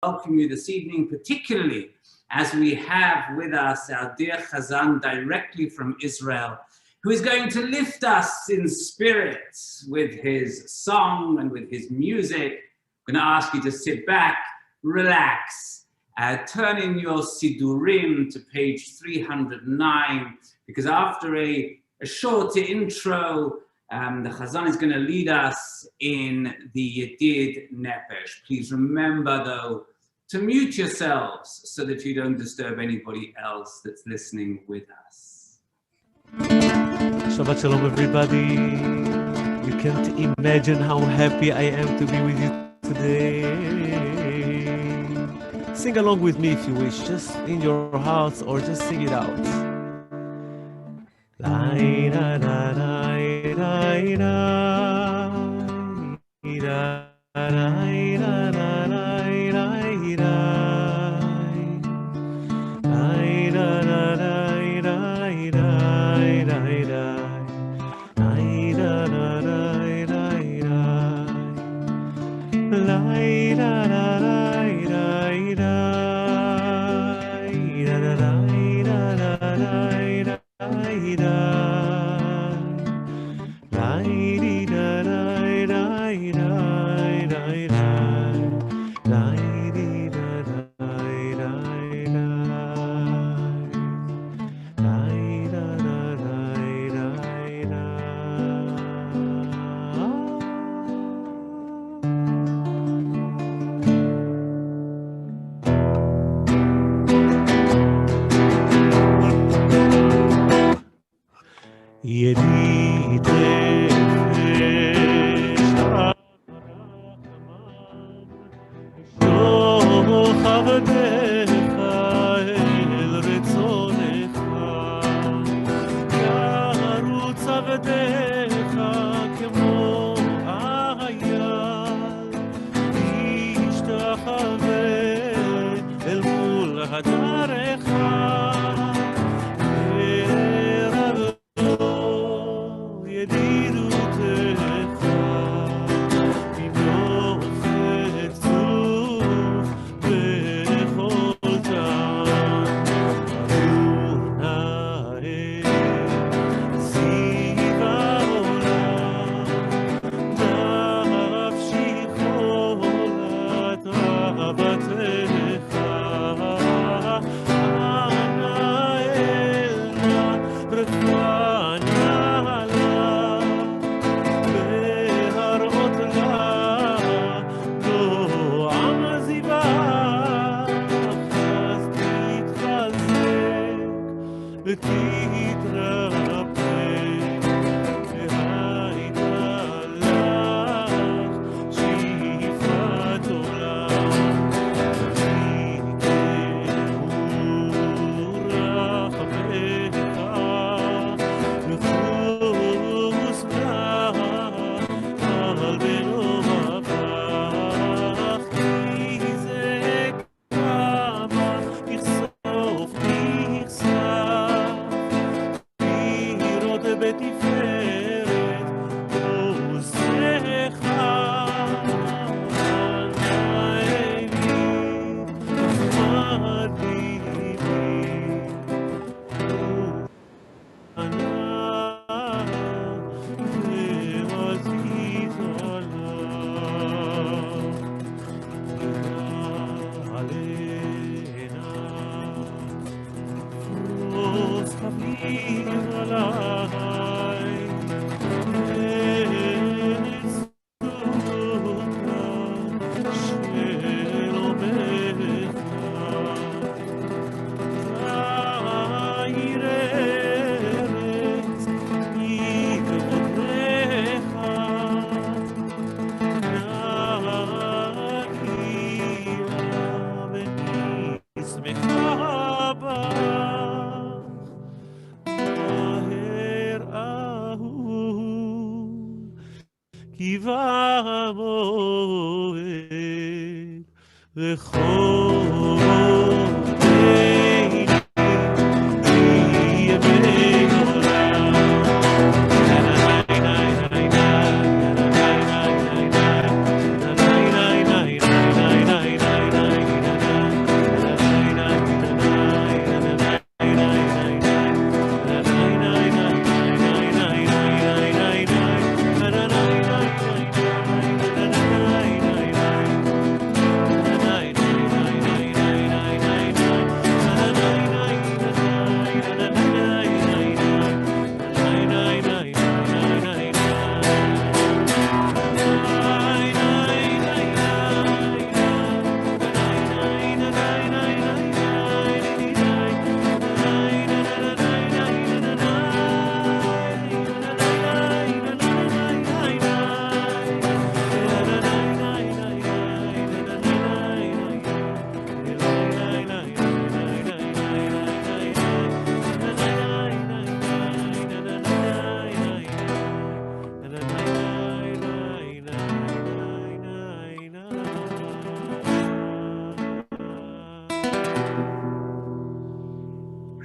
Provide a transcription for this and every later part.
welcome you this evening, particularly as we have with us our dear Chazan directly from Israel, who is going to lift us in spirit with his song and with his music. I'm going to ask you to sit back, relax, turn in your Sidurim to page 309, because after a short intro, the Chazan is going to lead us in the Yedid Nefesh. Please remember, though, to mute yourselves so that you don't disturb anybody else that's listening with us. Shabbat Shalom, everybody. You can't imagine how happy I am to be with you today. Sing along with me if you wish, just in your hearts, or just sing it out. La la la la la la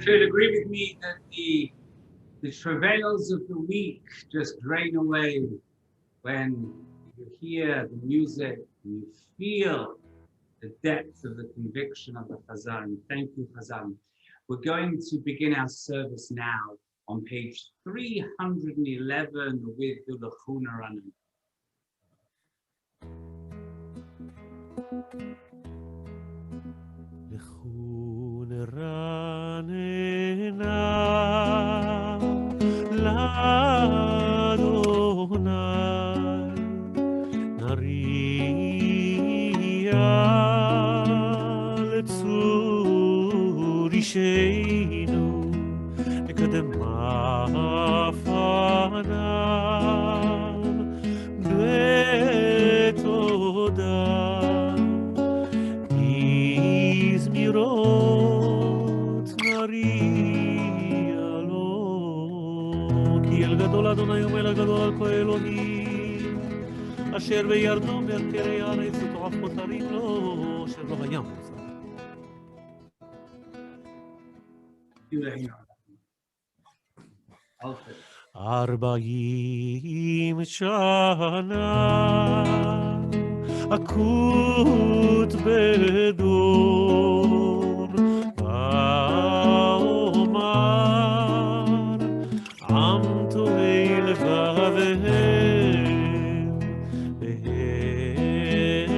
You'll agree with me that the travails of the week just drain away when you hear the music and you feel the depth of the conviction of the Chazan. Thank you, Chazan. We're going to begin our service now on page 311 with the Lachuna Ranan. Lachuna Ranena L'Adonai Nariya Letzur Isheinu Nekadem Ma'afanam Betoda Izmirot Nariya Lo Ki El Gadol Adonai Umel Gadol Al Ko Elohim Asher Beyarno Be'al Kerei Haaretz U'to'af Kotarim Lo Asher Lo Hayam Muzar. Arba'im Shana Akut Bedor Ba'omar Am Tohei Levavehem Behem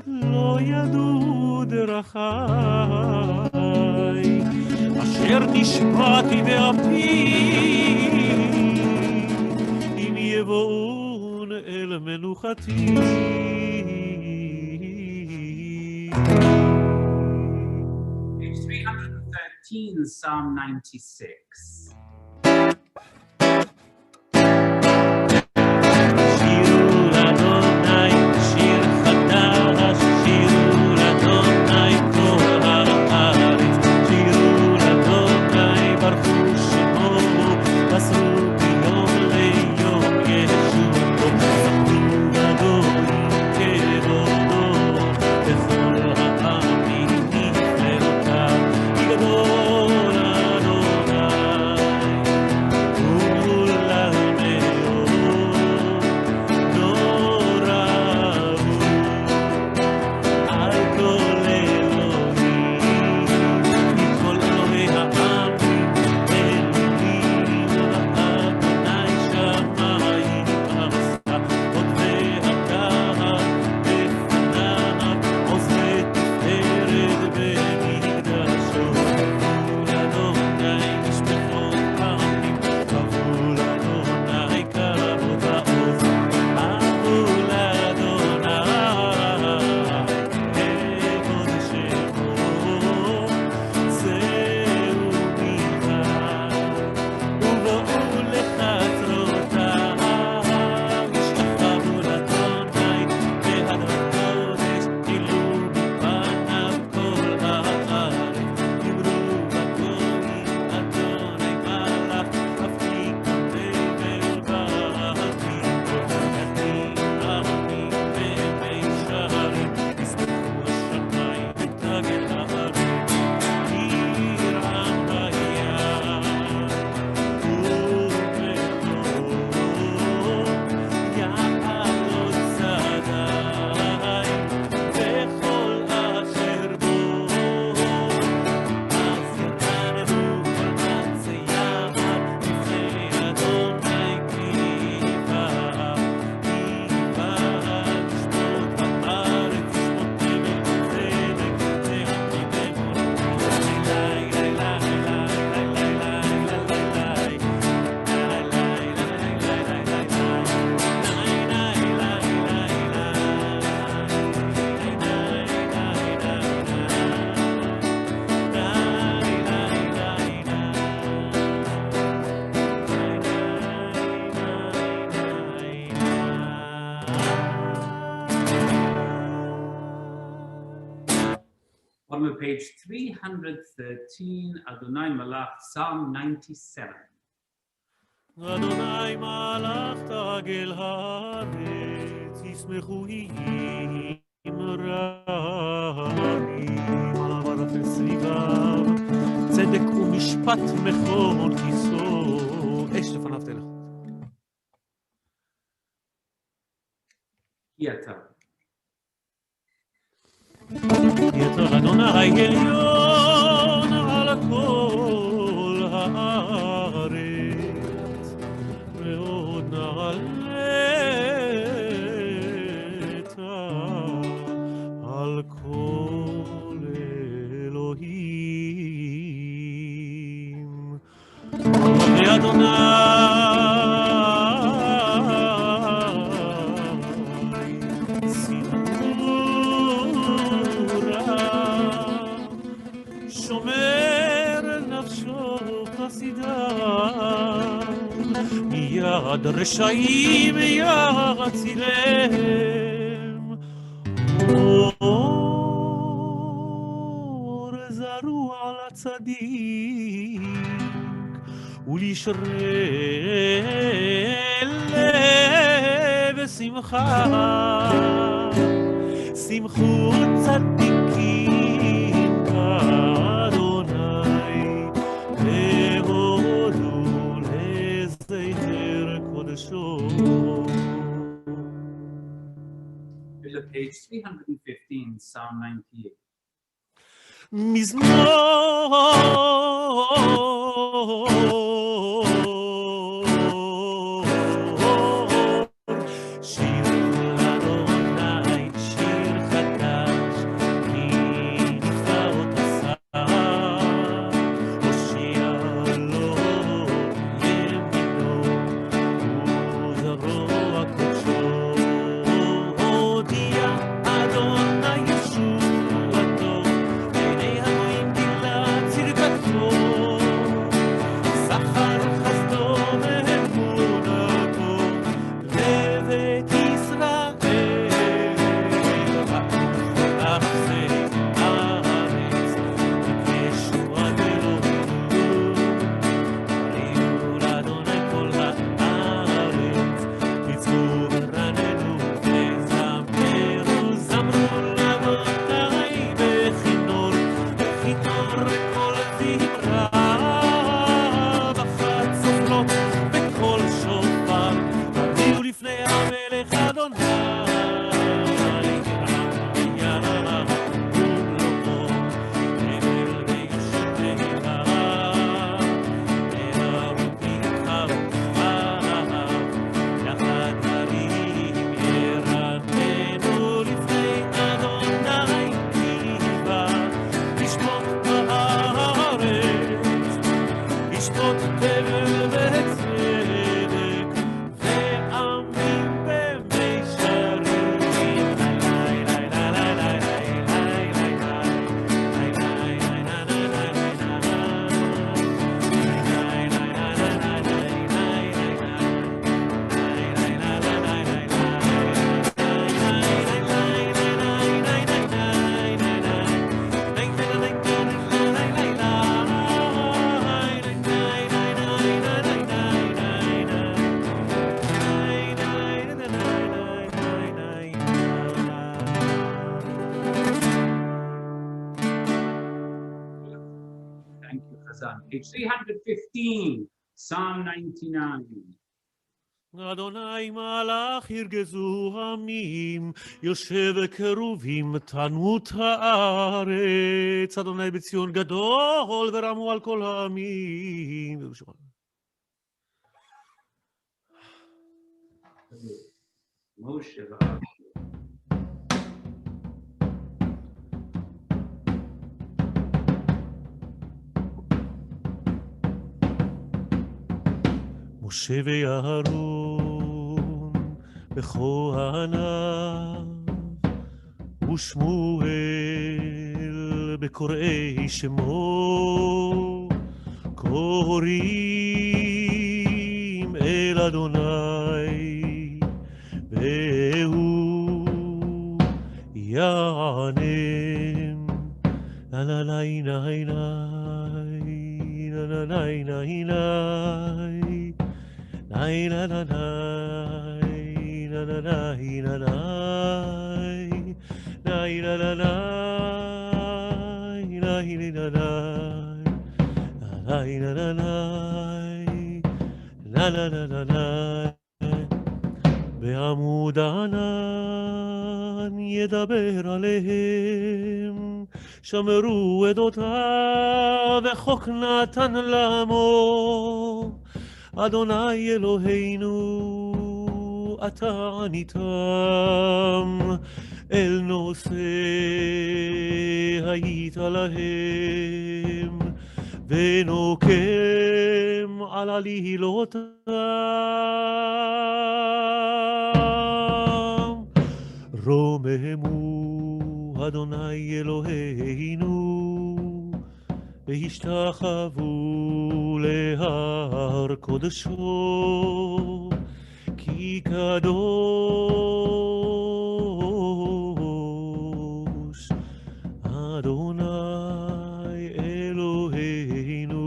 Lo Yadu Derachai Asher nishbati be'api Im yevo'un el menuchati Page 313, Psalm 96. On page 313, Adonai Malach, Psalm 97. Adonai Malach Tagel Haaretz Yismechu Im Ra'im Alav סביביו, צדק ומשפט מכון כיסו, אש לפניו תלך. יתר. יתר אדוני עליון על כל הארץ, מאוד נעלית על כל אלוהים. אדוני מיד רשעים יצילם, אור זרוע לצדיק ולשרי לב שמחה, שמחו צדיקים כאדוני והודו לזכר קודשו. Page 315, Psalm 98. Page 315, Psalm 99. אדוני מלך ירגזו עמים, יושב קרובים תנות הארץ. אדוני בציון גדול ורמו על כל העמים. משה משה ויהרון בכהניו ושמואל בקוראי שמו קוראים אל אדוני והוא יענם. לה לה לה לה לה לה לה Nay na na nay na na nay na nay nay na na nay nay בעמוד הענן ידבר עליהם, שמרו עדותיו וחוק נתן לעמו. אדוני אלוהינו, אתה עניתם, אל נושא היית להם, ונוקם על עלילותם. רוממו אדוני אלוהינו, והשתחוו להר קודשו, כי קדוש אדוני אלוהינו.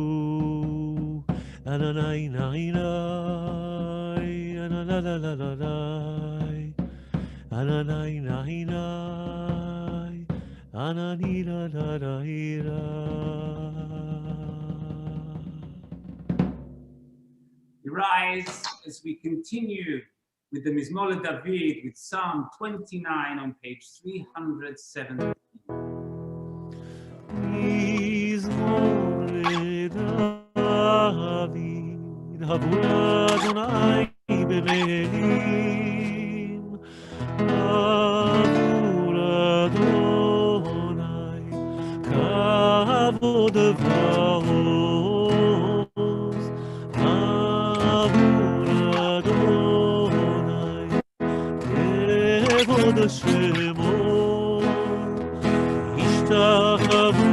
אנני נעיני, אנלללללי, אנני נעיני, אנני לללללה. Rise as we continue with the Mizmor David with Psalm 29 on page 317. Mizmor David, Havuna Adonai b'melim, Havuna Adonai, Kavod v'aoz, Havuna Adonai, Kevod Shemo, Ishtachavu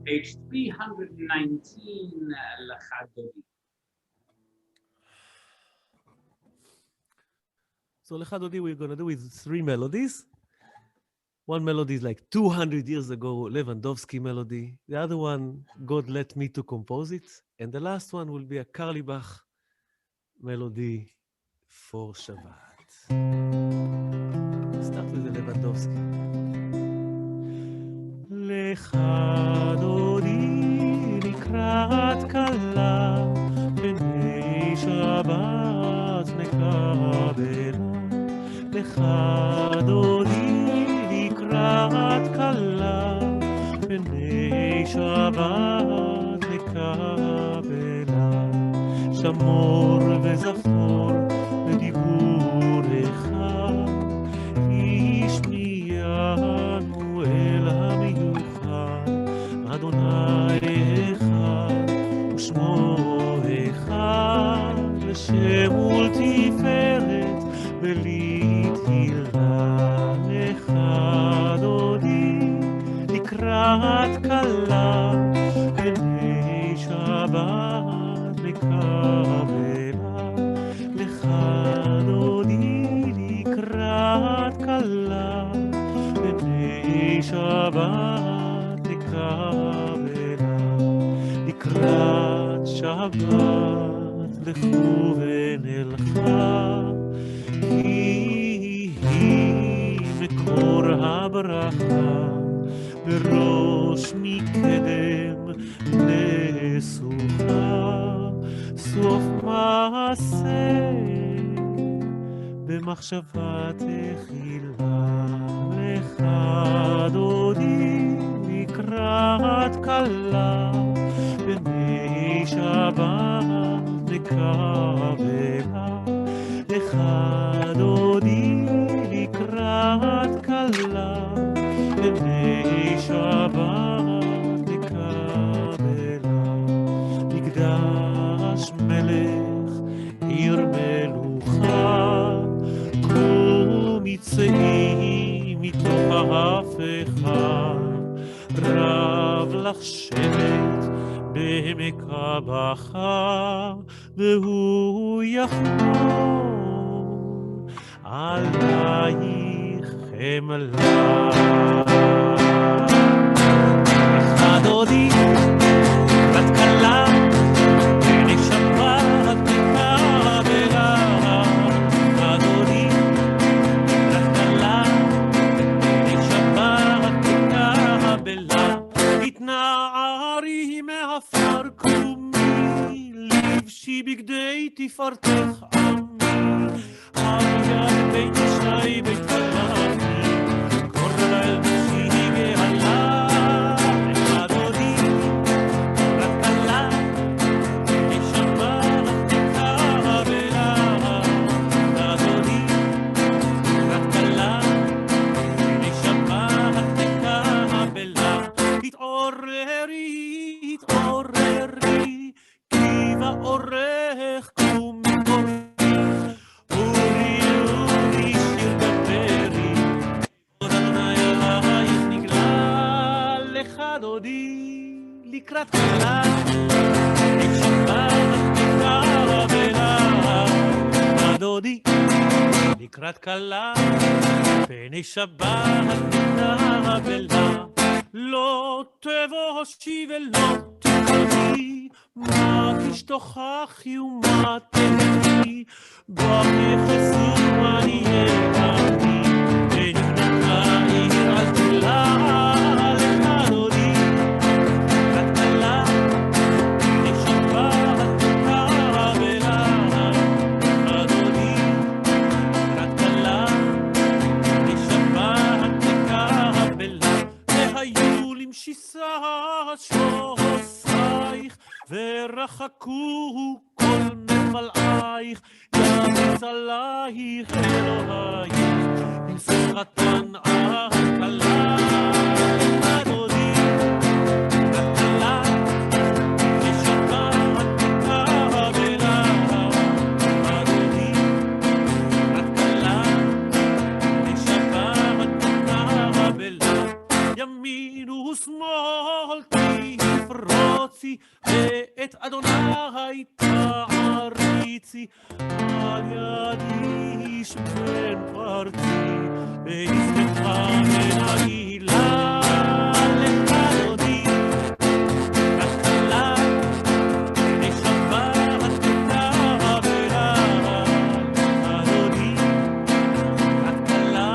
Page 319, Lecha Dodi. So Lecha Dodi we're going to do with 3 melodies. One melody is like 200 years ago, Lewandowski melody. The other one, God let me to compose it. And the last one will be a Karli Bach melody for Shabbat. Start with the Lewandowski. Lecha Dodi לקראת כלה, פני שבת נקבלה. Lecha Dodi לקראת כלה, בני שבת לקבלה, שמור וזכור בדיבור אחד, השמיענו אל המיוחד, אדוני אחד ושמו אחד, לשם ולתפארת ולתהילה לך דודי לקראת כלה, בני שבת לקבלה, לך דודי לקראת כלה, בני שבת לקבלה, לקראת שבת לכו ונלכה, היא מקור הברכה, בראש מקדם נסוכה, סוף מעשה במחשבה תחילה, לך דודי לקראת כלה, בני שבת לקבלה, לך דודי לקראת כלה, בני שבת לקבלה, מקדש מלך עיר מלוכה, קום יצאי מתוך ההפכה, רב לך שבט בעמק הבכה, והוא יחמור עלייך חמלה. לך דודי בת כלה, בני שבת לקבלה, לך דודי בת כלה, בני שבת לקבלה, התנערי מעפר קומי, לבשי בגדי תפארתך עמי, על יד בית ישי בית חלפי, קורא אל נפשי גאלה, לך דודי בת כלה, בני שבת לקבלה, לך דודי בת כלה, בני שבת לקבלה, התעוררי, התעוררי, כי באורך קום מתעוררי, אורי אורי שיר דברי, עוד אדוני עלייך נגלה, לך דודי לקראת כלה, בני שבת לקבלה, לך דודי לקראת כלה, בני שבת לקבלה, לא תבושי ולא תקרבי, מה תשתוכחי ומה תלכי, בך יחסו אני אעמי, ונבנתה עיר על תלה, לך דודי לקראת כלה, בני שבת לקבלה, לך דודי לקראת כלה, בני שבת לקבלה, והיו למשיסה שורסייך, ורחקו כל מפלאייך, ימיץ עלייך אלוהייך, עם שמחתן הכלה, לך דודי לקראת כלה, בני שבת לקבלה, לך דודי לקראת כלה, בני שבת לקבלה, ימין ושמאל תפרוצי, ואת אדוני תעריצי, על יד איש בן פרצי, ונשמחה ונגילה, לך דודי לקראת כלה, בני שבת לקבלה, לך דודי לקראת כלה,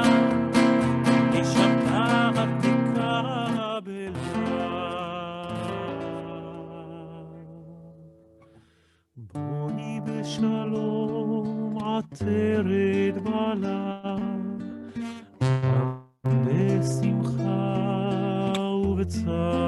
בני שבת לקבלה. בוני בשלום עטרת בעלה, בשמחה ובצער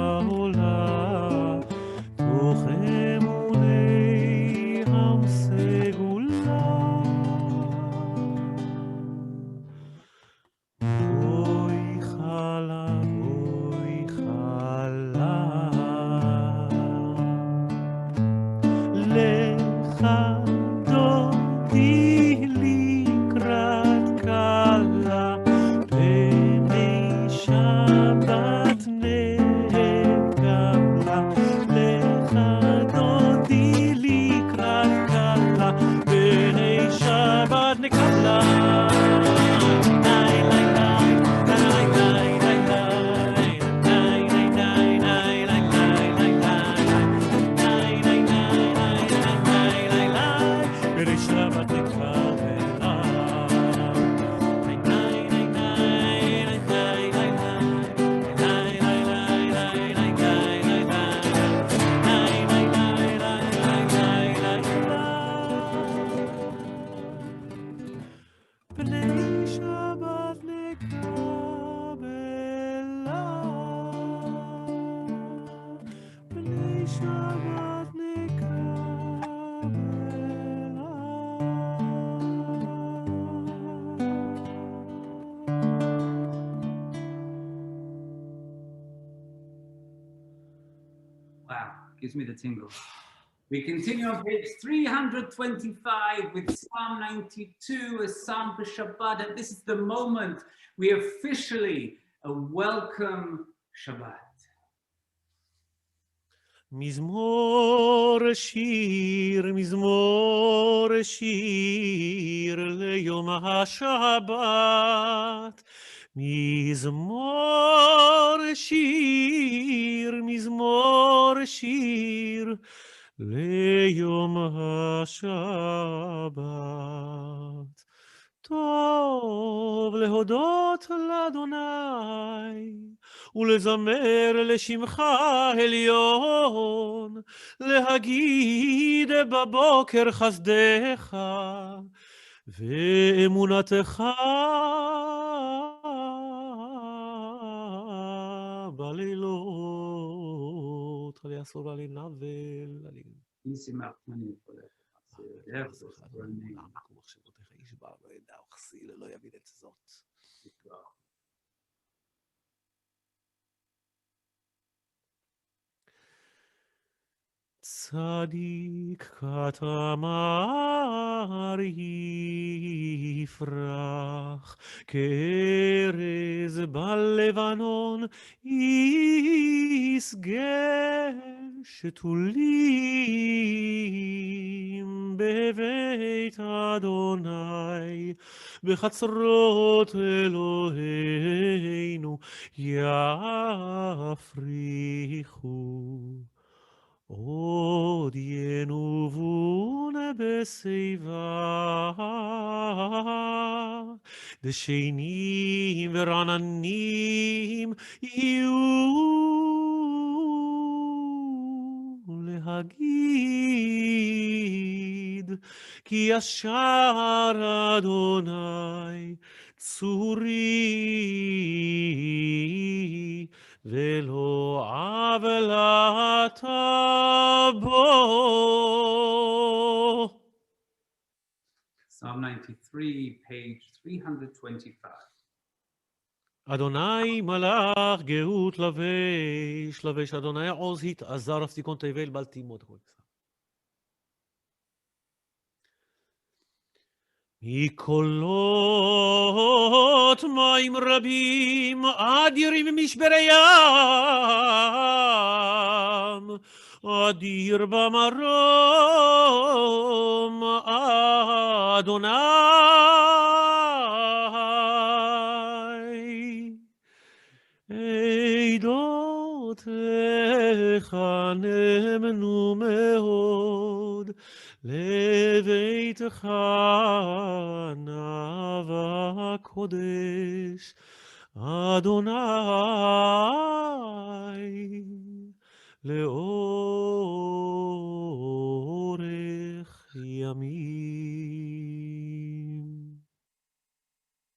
שבת נקבלה, בני שבת Wow, gives me the tingles. We continue on page 325 with Psalm 92, a psalm for Shabbat, and this is the moment we officially welcome Shabbat. מזמור שיר, מזמור שיר ליום השבת. מזמור שיר, מזמור שיר ליום השבת. טוב להודות לאדוני ולזמר לשמך עליון, להגיד בבוקר חסדך ואמונתך בלילות. עלי אסור עלי נבל, עלי מחשבותיך איש בר לא ידע וכסיל לא יבין את זאת. צדיק כתמר יפרח, כארז בלבנון ישגה, שתולים בבית אדוני, בחצרות אלוהינו יפריחו. עוד ינובון בשיבה, דשנים ורעננים יהיו, להגיד כי ישר אדוני צורי, ולא עוולת בו. Psalm 93, page 325. אדוני מלאך גאות לבש, לבש אדוני עוז התעזר, אפסיקון תבל בל תימות. מקולות מים רבים אדירים משברי ים, אדיר במרום אדוני. עדותיך נאמנו מאוד, לביתך נאווה קודש אדוני לאורך ימים.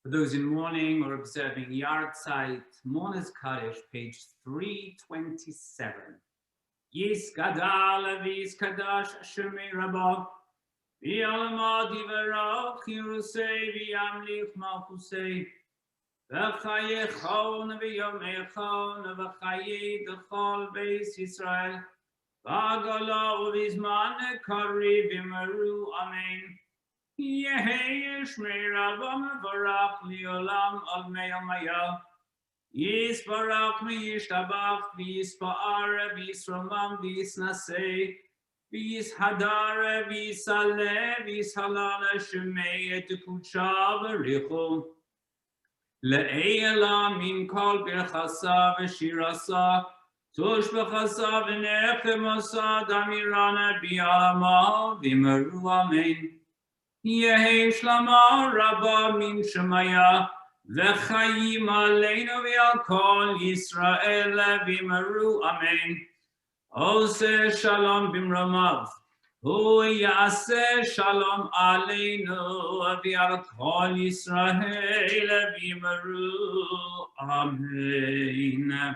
For those in mourning or observing Yahrzeit, Mourner's Kaddish, page 327. Yis gadal vis kadash shemi rabba, v'yalama divarach yirusei v'yamlich malchusei, v'chayechon v'yomechon v'chaye d'chol beis Yisrael, v'agala u'vizman kari v'meru amen. Yehi shmi rabba mevarach li'olam al me'amayah. Yisbarach miyishtabach, v'yispa'ara, v'yisramam, v'yisnasei, v'yishadara, v'yisale, v'yishalala, shemei et kutsha v'richu. Le'ela min kol birchasa v'shirasa, tush b'chasa v'nechemasa, damirana b'yalama, v'meru amen. Yehi shlama rabba min shemaya, V'chayim aleinu v'al kol Yisrael v'meru amen. Ose shalom b'mromav, Hu yaseh shalom aleinu v'al kol Yisrael v'yimaru. Amen.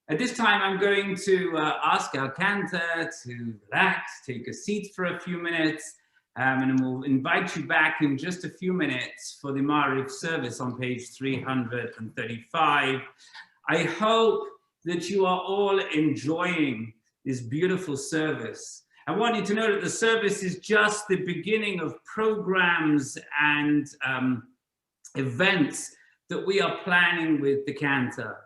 At this time, I'm going to ask our cantor to relax, take a seat for a few minutes, and we'll invite you back in just a few minutes for the Ma'ariv service on page 335. I hope that you are all enjoying this beautiful service. I want you to know that the service is just the beginning of programs and events that we are planning with the cantor.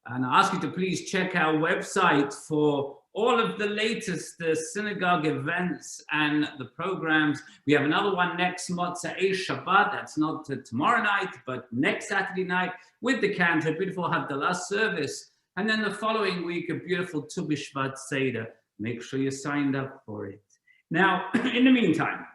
And I ask you to please check our website for all of the latest synagogue events and the programs. We have another one next Motzei Shabbat. That's not tomorrow night, but next Saturday night with the cantor, beautiful Havdalah service. And then the following week, a beautiful Tu B'Shvat Seder. Make sure you're signed up for it. Now, in the meantime,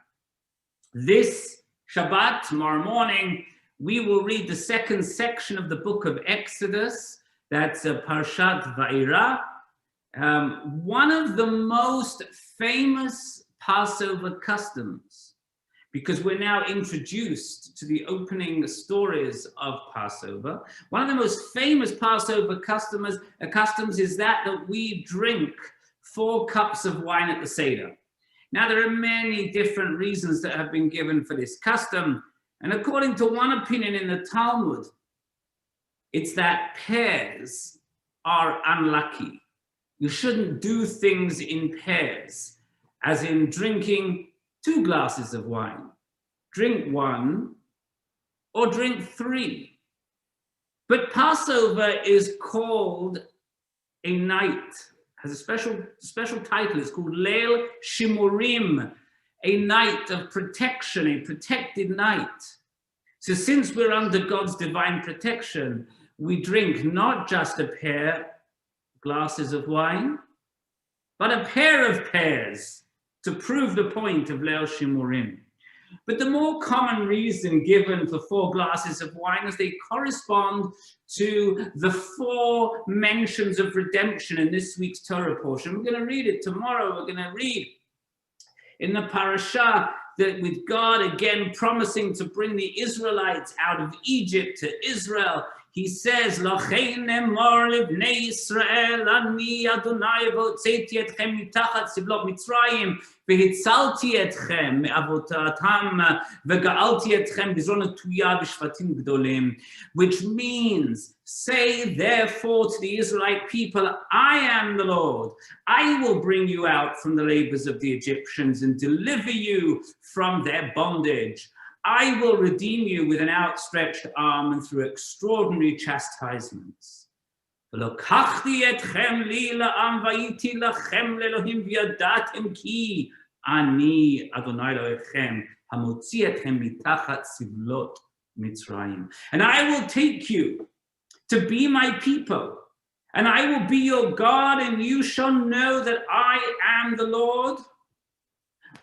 this Shabbat, tomorrow morning, we will read the second section of the book of Exodus. That's Parshat Va'era. One of the most famous Passover customs, because we're now introduced to the opening stories of Passover. One of the most famous Passover customs is that we drink 4 cups of wine at the Seder. Now, there are many different reasons that have been given for this custom. And according to one opinion in the Talmud, it's that pairs are unlucky. You shouldn't do things in pairs, as in drinking 2 glasses of wine. Drink 1 or drink 3. But Passover is called a night, has a special title. It's called Leil Shimurim, a night of protection, a protected night. So since we're under God's divine protection, we drink not just a pair glasses of wine, but a pair of pairs to prove the point of Leil Shimurim. But the more common reason given for 4 glasses of wine is they correspond to the 4 mentions of redemption in this week's Torah portion. We're going to read it tomorrow. We're going to read in the parasha that with God again promising to bring the Israelites out of Egypt to Israel, he says, "Lochein emor livnei Yisrael, ani Adonai v'hotzeiti etchem mitachat siblot Mitzrayim, v'hitzalti etchem me'avotatam, v'ga'alti etchem b'zron tuya b'shvatim gdolim," which means, say therefore to the Israelite people, I am the Lord. I will bring you out from the labors of the Egyptians and deliver you from their bondage. I will redeem you with an outstretched arm and through extraordinary chastisements. V'lokachti etchem li la'am v'yiti lachem le'elohim v'yadatem ki ani Adonai Elohechem hamotzi etchem mitachat sivlot Mitzrayim. And I will take you to be my people, and I will be your God, and you shall know that I am the Lord.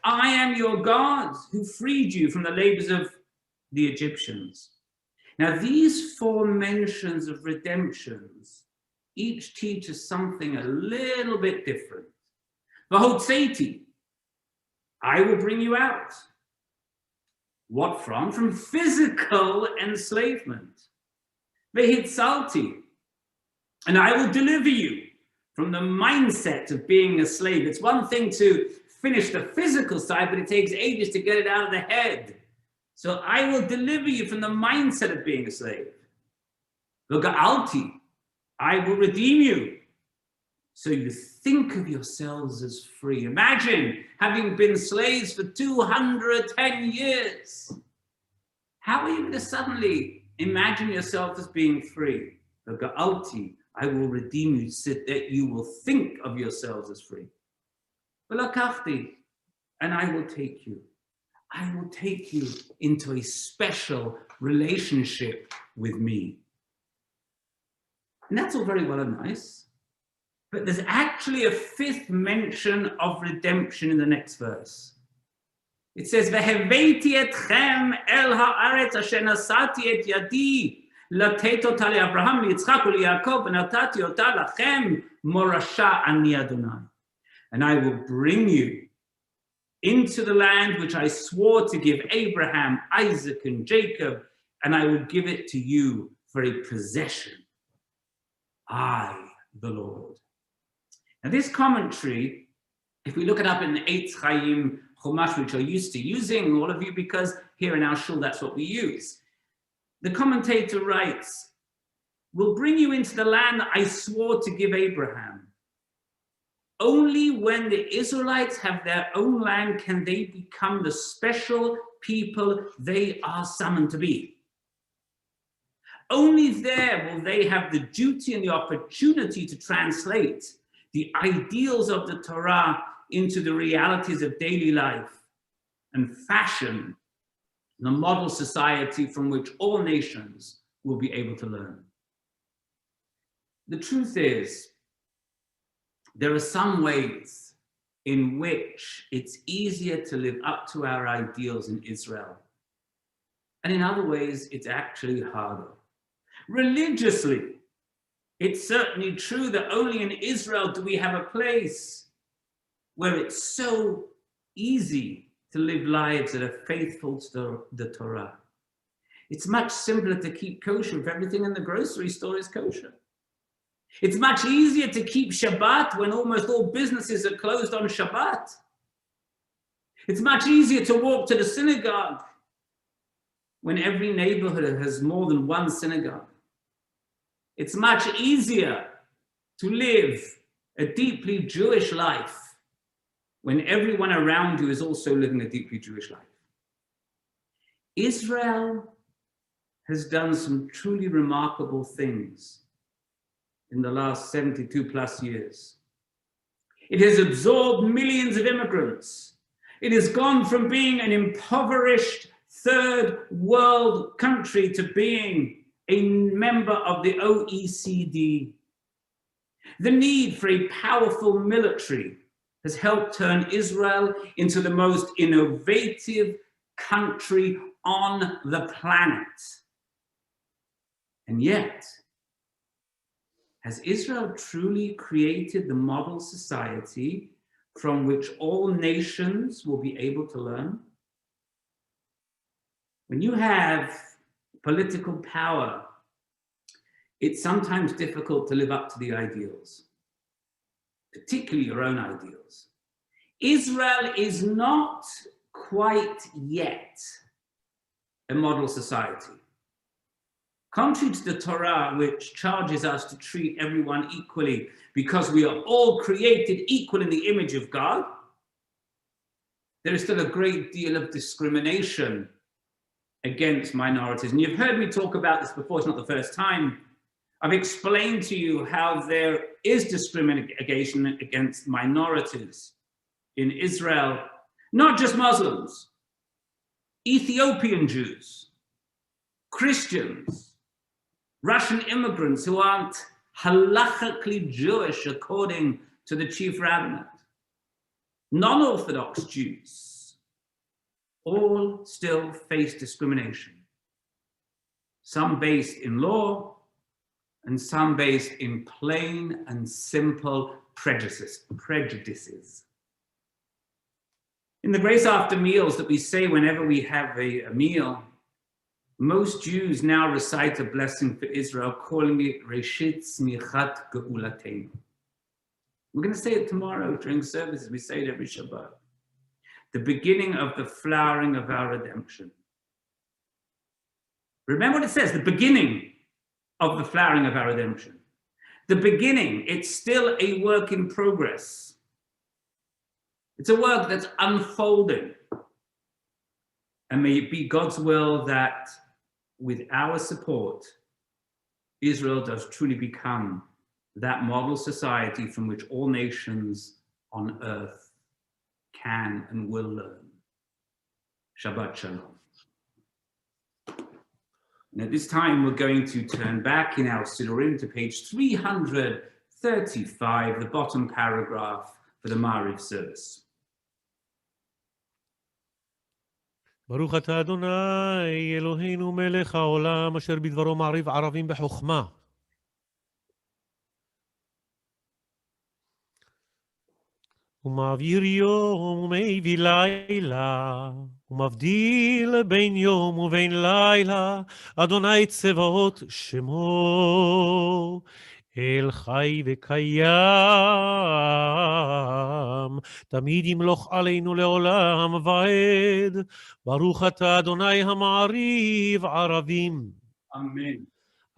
I am your God who freed you from the labors of the Egyptians. Now, these 4 mentions of redemptions each teach us something a little bit different. V'hotzeiti, I will bring you out. What from? From physical enslavement. V'hitzalti, and I will deliver you from the mindset of being a slave. It's one thing to finish the physical side, but it takes ages to get it out of the head. So I will deliver you from the mindset of being a slave. V'ga'alti, I will redeem you. So you think of yourselves as free. Imagine having been slaves for 210 years. How are you going to suddenly imagine yourself as being free? V'ga'alti, I will redeem you so that you will think of yourselves as free. V'lakachti, and I will take you. I will take you into a special relationship with me. And that's all very well and nice, but there's actually a 5th mention of redemption in the next verse. It says, "V'heveiti etchem el haaretz asher nasati et yadi לתת אותה לאברהם, ליצחק וליעקב, ונתתי אותה לכם, מורשה אני אדוני. And I will bring you into the land which I swore to give Abraham, Isaac, and Jacob, and I will give it to you for a possession. I, the Lord. Now this commentary, if we look it up in the Eitz Chaim Chumash, which you're used to using, all of you, because here in our shul, that's what we use. The commentator writes, will bring you into the land that I swore to give Abraham. Only when the Israelites have their own land can they become the special people they are summoned to be. Only there will they have the duty and the opportunity to translate the ideals of the Torah into the realities of daily life and fashion the model society from which all nations will be able to learn. The truth is, there are some ways in which it's easier to live up to our ideals in Israel. And in other ways, it's actually harder. Religiously, it's certainly true that only in Israel do we have a place where it's so easy to live lives that are faithful to the Torah. It's much simpler to keep kosher if everything in the grocery store is kosher. It's much easier to keep Shabbat when almost all businesses are closed on Shabbat. It's much easier to walk to the synagogue when every neighborhood has more than one synagogue. It's much easier to live a deeply Jewish life when everyone around you is also living a deeply Jewish life. Israel has done some truly remarkable things in the last 72 plus years. It has absorbed millions of immigrants. It has gone from being an impoverished third world country to being a member of the OECD. The need for a powerful military has helped turn Israel into the most innovative country on the planet. And yet, has Israel truly created the model society from which all nations will be able to learn? When you have political power, it's sometimes difficult to live up to the ideals, particularly your own ideals. Israel is not quite yet a model society. Contrary to the Torah, which charges us to treat everyone equally because we are all created equal in the image of God, there is still a great deal of discrimination against minorities. And you've heard me talk about this before, it's not the first time. I've explained to you how there is discrimination against minorities in Israel, not just Muslims, Ethiopian Jews, Christians, Russian immigrants who aren't halachically Jewish according to the chief rabbinate, non-Orthodox Jews, all still face discrimination. Some based in law and some based in plain and simple prejudices. In the grace after meals that we say whenever we have a meal, most Jews now recite a blessing for Israel, calling it Reshit Smichat Geulateinu. We're going to say it tomorrow during services. We say it every Shabbat. The beginning of the flowering of our redemption. Remember what it says, the beginning of the flowering of our redemption. The beginning, it's still a work in progress. It's a work that's unfolding. And may it be God's will that with our support, Israel does truly become that model society from which all nations on earth can and will learn. Shabbat Shalom. And at this time, we're going to turn back in our Sidurim to page 335, the bottom paragraph for the Ma'ariv service. ברוך אתה אדוני אלוהינו מלך העולם אשר בדברו מעריב ערבים בחוכמה. ומעביר יום ומביא לילה, ומבדיל בין יום ובין לילה, אדוני צבאות שמו, אל חי וקיים, תמיד ימלוך עלינו לעולם ועד, ברוך אתה אדוני המעריב ערבים. אמן.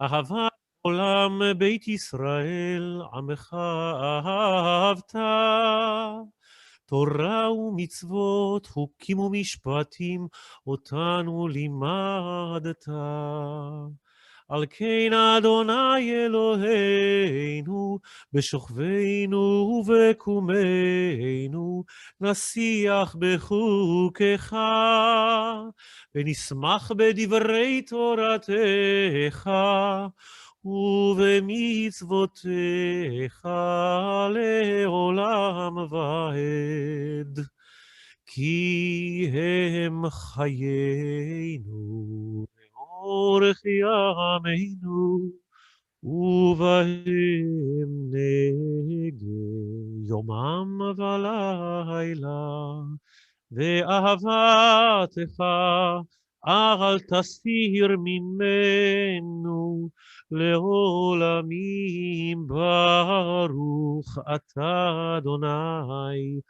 אהבת עולם בית ישראל, עמך אהבת. תורה ומצוות, חוקים ומשפטים, אותנו לימדת. על כן אדוני אלוהינו, בשוכבנו ובקומנו, נשיח בחוקך, ונשמח בדברי תורתך, ובמצוותיך לעולם ועד. כי הם חיינו לאורך ימינו, ובהם נגה יומם ולילה, ואהבתך אל תסתיר ממנו לעולמים. ברוך אתה אדוני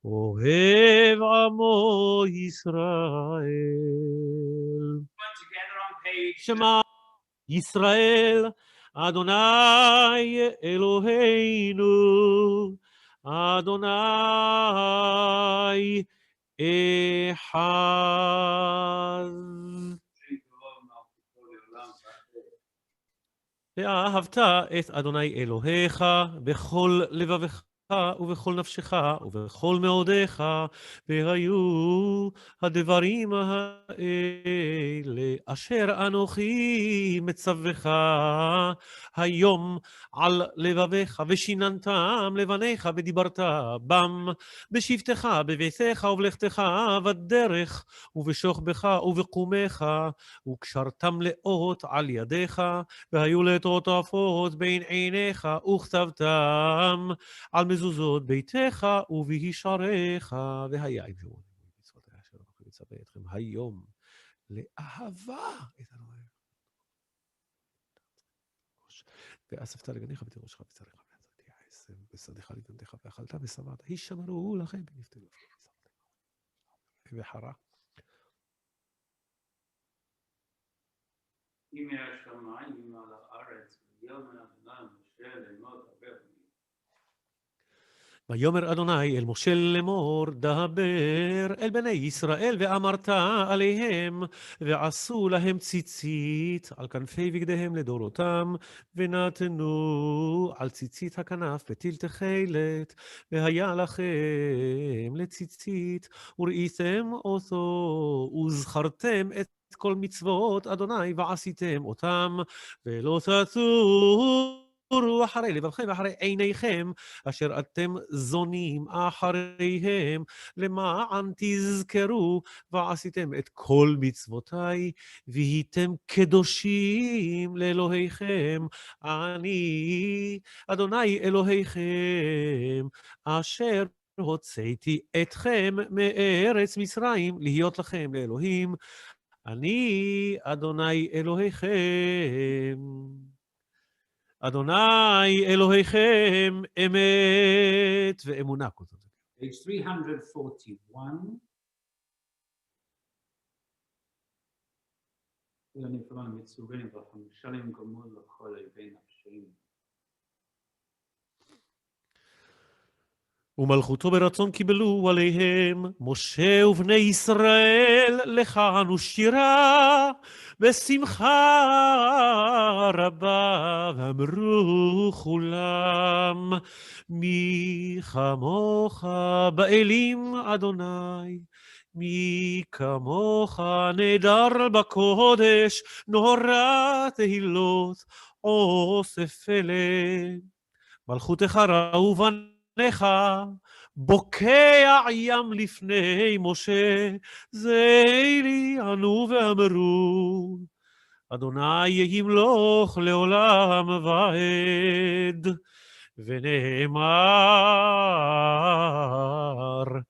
אוהב עמו ישראל. שמע ישראל אדוני אלוהינו, אדוני אחד. ואהבת את אדוני אלוהיך בכל לבבך ובכל נפשך ובכל מאודיך, והיו הדברים האלה אשר אנוכי מצווך היום על לבביך, ושיננתם לבניך ודיברת בם בשבתך בביתך ובלכתך בדרך ובשוכבך ובקומך, וקשרתם לאות על ידיך, והיו לאות עפות בין עיניך, וכתבתם על מזוזות ביתך ובישעריך, והיה אם שמעון מצוותיה אשר אנוכי מצווה אתכם היום לאהבה את אדוני. ואספת לגניך ותירושך בצריך ועצת העשב בשדך לבנתך ואכלת ושבעת, הישמרו לכם ונפתלו וחרה. אם השמיים על הארץ ויאמר אדוני משה לאמור דבר לי. ויאמר אדוני אל משה לאמור דבר אל בני ישראל, ואמרת עליהם ועשו להם ציצית על כנפי בגדיהם לדורותם, ונתנו על ציצית הכנף בטיל תכלת, והיה לכם לציצית, וראיתם אותו וזכרתם את כל מצוות אדוני ועשיתם אותם, ולא תטורו אחרי לבבכם ואחרי עיניכם אשר אתם זונים אחריהם, למען תזכרו ועשיתם את כל מצוותיי, והייתם קדושים לאלוהיכם. אני אדוני אלוהיכם אשר הוצאתי אתכם מארץ מצרים להיות לכם לאלוהים. אני אדוני אלוהיכם. אדוני אלוהיכם אמת ואמונה. Page 341. ואני פרון מצווים וחמשלים גמול לכל אויבי נפשנו. ומלכותו ברצון קיבלו עליהם משה ובני ישראל לחנו שירה בשמחה רבה, ואמרו כולם מי כמוך באלים אדוני, מי כמוך נהדר בקודש, נורא תהילות אוסף פלא. מלכותך ראו בניך, בוקע ים לפני משה, זה לי ענו ואמרו, אדוני ימלוך לעולם ועד. ונאמר,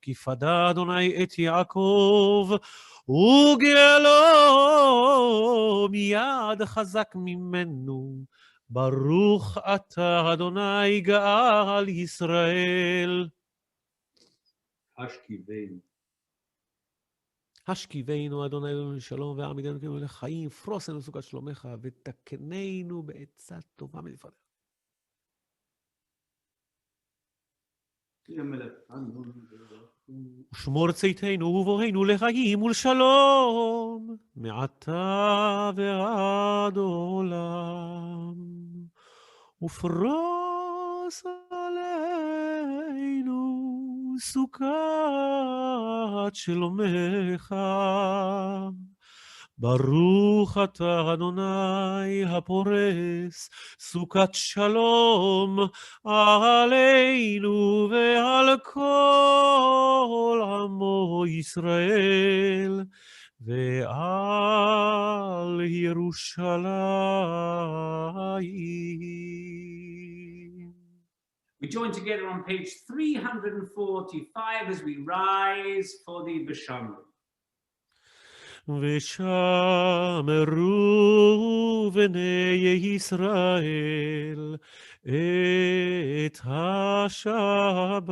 כי פדה אדוני את יעקב, וגאלו מיד חזק ממנו. ברוך אתה אדוני גאל ישראל. השכיבנו אדוני אלוהינו לשלום, והעמידנו לחיים, פרוס לנו סוכת שלומך, ותקננו בעצה טובה מלפניך. ושמור צאתנו ובואנו לחיים ולשלום, מעתה ועד עולם. ופרוס עלינו סוכת שלומך. ברוך אתה אדוני הפורס סוכת שלום עלינו ועל כל עמו ישראל ועל ירושלים. We join together on page 345 as we rise for the B'Shamru. ושמרו בני ישראל את השבת,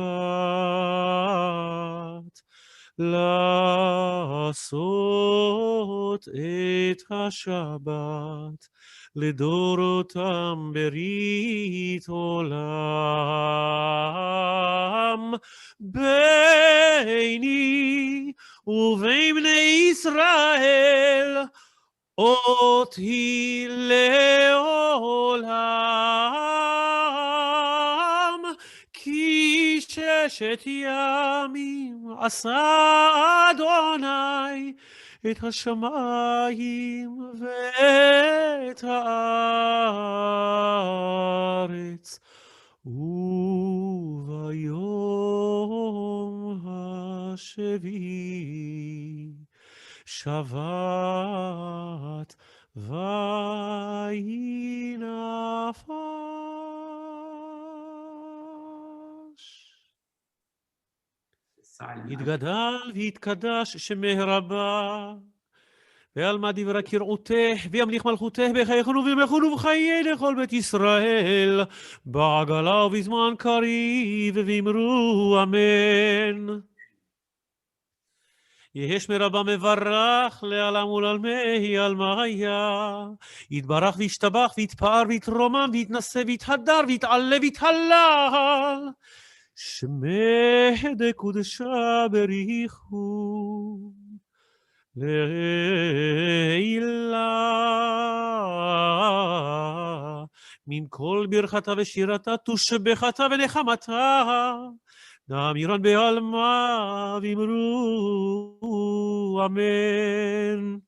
לעשות את השבת לדורותם ברית עולם. ביני ובין בני ישראל אות היא לעולם, כי ששת ימים עשה אדוני את השמיים ואת הארץ, וביום השביעי שבת וינפש. יתגדל ויתקדש שמך רבה, ועלמא דברי קראותך, וימליך מלכותך בחייכם ובמכון ובחיי לכל בית ישראל, בעגלה ובזמן קריב, ואמרו אמן. יהי שמי רבה מברך לעלם ולעלמי עלמיה, יתברך וישתבח ויתפאר ויתרומם ויתנשא ויתהדר ויתעלה ויתהלל, שמי דקודשה בריחו לעילה, מן כל ברכתה ושירתה תושבחתה ונחמתה, נאמירן בעלמא ואמרו אמן.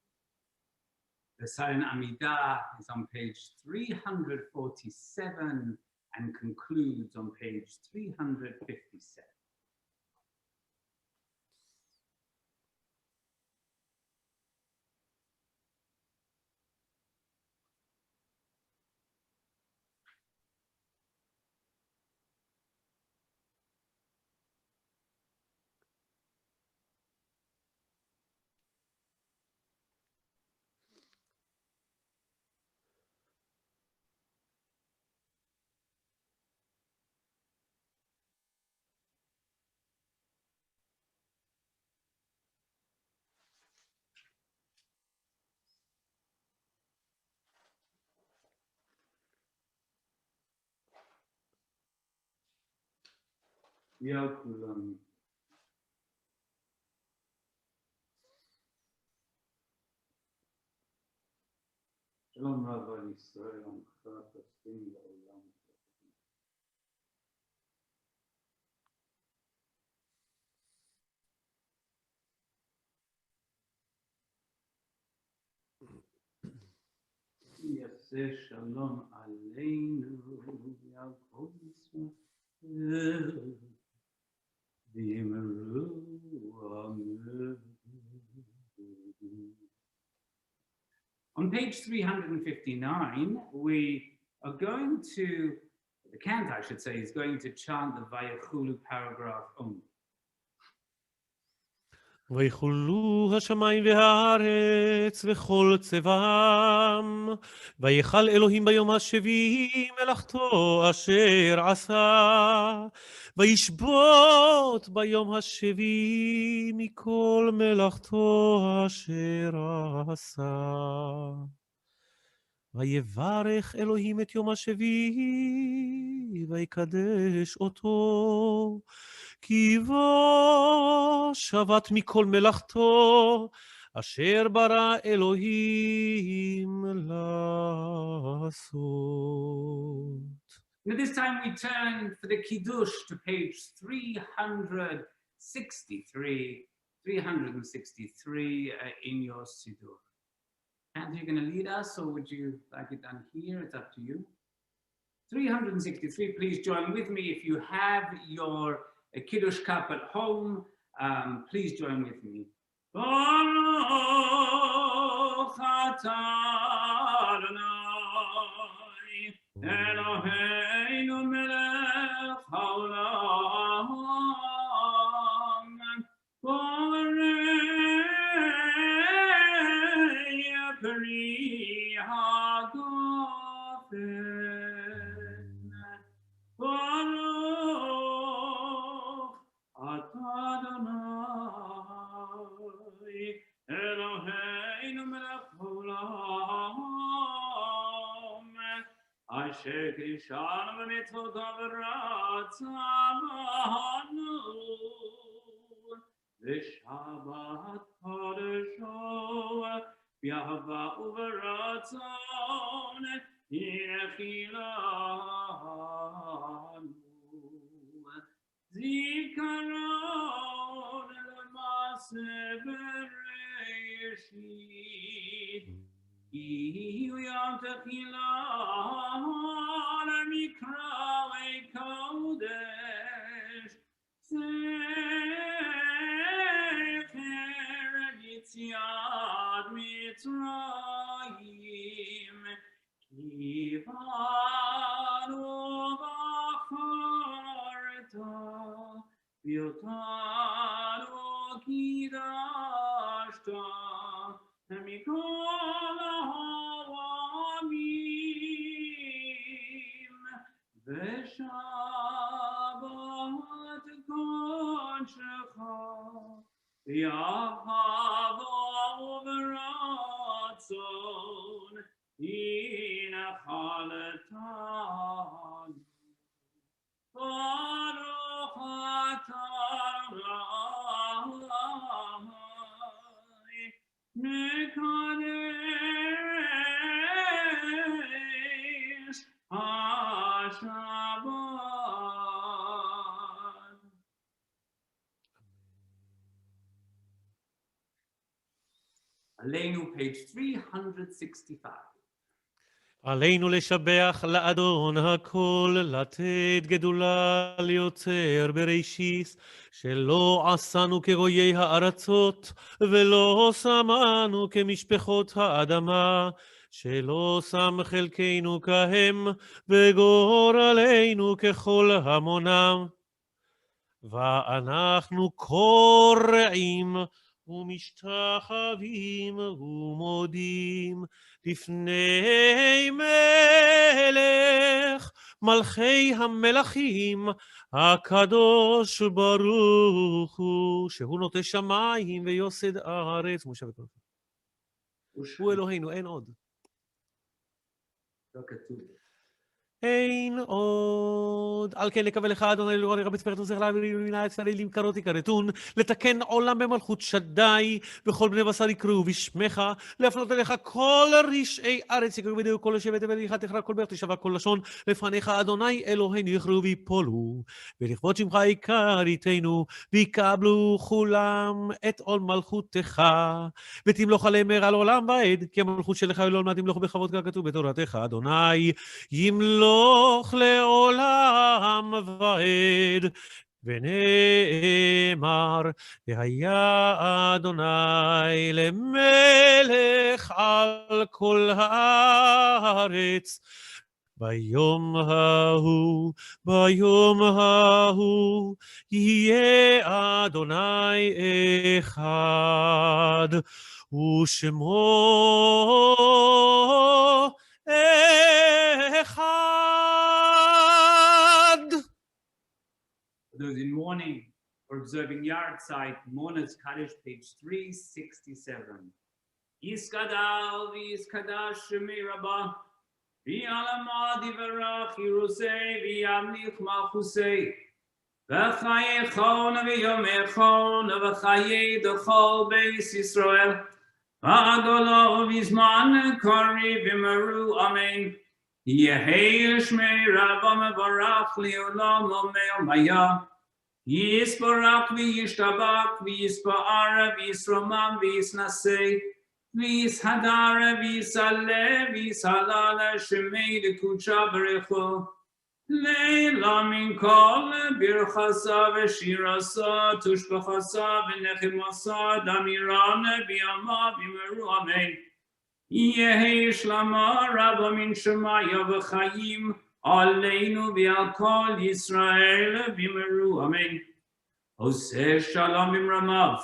The silent Amidah is on page 347 and concludes on page 357. יא כולם. שלום רב על ישראל, עמך תשים לעולם. יעשה שלום עלינו, ועל כל ישראל. On page 359, we are going to The cantor, I should say, is going to chant the Vayechulu paragraph only. ויחולו השמיים והארץ וכל צבאם, ויכל אלוהים ביום השביעי מלאכתו אשר עשה, וישבות ביום השביעי מכל מלאכתו אשר עשה. ויברך אלוהים את יום השביעי, ויקדש אותו, כי בו שבת מכל מלאכתו, אשר ברא אלוהים לעשות. And at this time we turn for the Kiddush to page 363 in your Siddur. And you're going to lead us, or would you like it done here? It's up to you. 363, please join with me. If you have your Kiddush cup at home, please join with me. Baruch atah Adonai Eloheinu melech haolam borei peri hagofen Baruch atah Adonai Eloheinu melech haolam Asher kishanu b'mitzvotav v'ratzavanu v'shabbat kodesho v'yahava u'v'ratzon yechilanu zikaron l'maseh b'reishit Ihu yom techilah l'mikra'ei kodesh zecher yitziat Mitzrayim ki banu b'charta v'yotanu kidashta mikol ha'amim v'shabbat kodshecha v'yahava u'v'ratzon inachalatan Baruch atah Adonai Mekadesh HaShabbat. Aleinu, page 365. עלינו לשבח לאדון הכל, לתת גדולה ליוצר בראשית, שלא עשנו כגויי הארצות, ולא שמנו כמשפחות האדמה, שלא שם חלקנו כהם, וגורלנו ככל המונם. ואנחנו קורעים ומשתחווים ומודים לפני מלך מלכי המלכים הקדוש ברוך הוא, שהוא נוטה שמיים ויוסד הארץ. הוא אלוהינו, אין עוד. לא כתוב. אין עוד. על כן לקבל לך אדוני לראות רבי תפארת וזכר להעביר מינה את צללים קרות יקרתון, לתקן עולם במלכות שדי, וכל בני בשר יקראו בשמך, להפנות אליך כל רשעי ארץ יקראו בדיוק כל שבט ובליך תכרע כל ברך תשבע כל לשון, לפניך אדוני אלוהינו יכרעו ויפולו, ולכבוד שמך יקריתנו, ויקבלו כולם את עול מלכותך, ותמלוך עליהם מהרה לעולם ועד, כי המלכות שלך היא לעולם תמלוך בכבוד ככתוב בתורתך אדוני, ימלוך לעולם ועד, ונאמר, והיה אדוני למלך על כל הארץ, ביום ההוא, יהיה אדוני אחד, ושמו אחד. Those in mourning or observing yard site, Mourner's Kaddish, page 367. Yiskadal v'yiskadash shemei Rabbah, v'yalamad yivarach Yerusei v'yamlich malchusei, v'chayechon v'yomechon v'chayei d'chol beis Yisrael, v'agolo v'zman kori v'meru amen. Yehei shmei Rabbah mevarach li'olam ome'om hayah. Yisbarak v'yishtabak v'yispa'ara v'yisromam v'yisnasei v'yishadara v'yisaleh v'yisalala shemei d'kudsha berecho leila min kol birchasa v'shirasa tushbachasa v'nechimasa damirana v'yama v'meru amen. Yehei shlama Rabbah min shemaya v'chayim Aleinu v'al kol Yisrael v'meru amen. Oseh shalom imramav,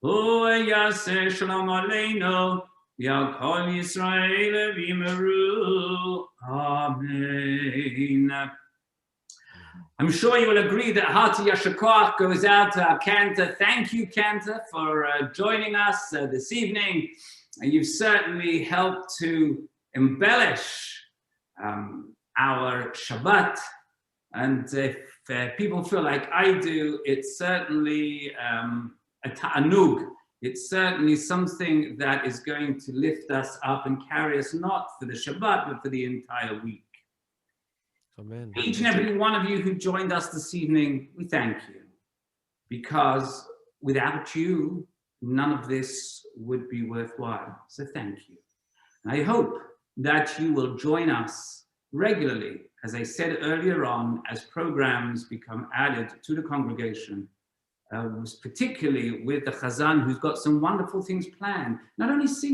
yaseh shalom aleinu v'al kol Yisrael v'meru amen. I'm sure you will agree that Hearty Yasher Koach goes out to our Cantor. Thank you, Cantor, for joining us this evening. You've certainly helped to embellish our Shabbat, and if people feel like I do, it's certainly a ta'anug. It's certainly something that is going to lift us up and carry us not for the Shabbat, but for the entire week. Amen. Each and every one of you who joined us this evening, we thank you, because without you, none of this would be worthwhile. So thank you. And I hope that you will join us regularly, as I said earlier on, as programs become added to the congregation, particularly with the Chazan, who's got some wonderful things planned. Not only sing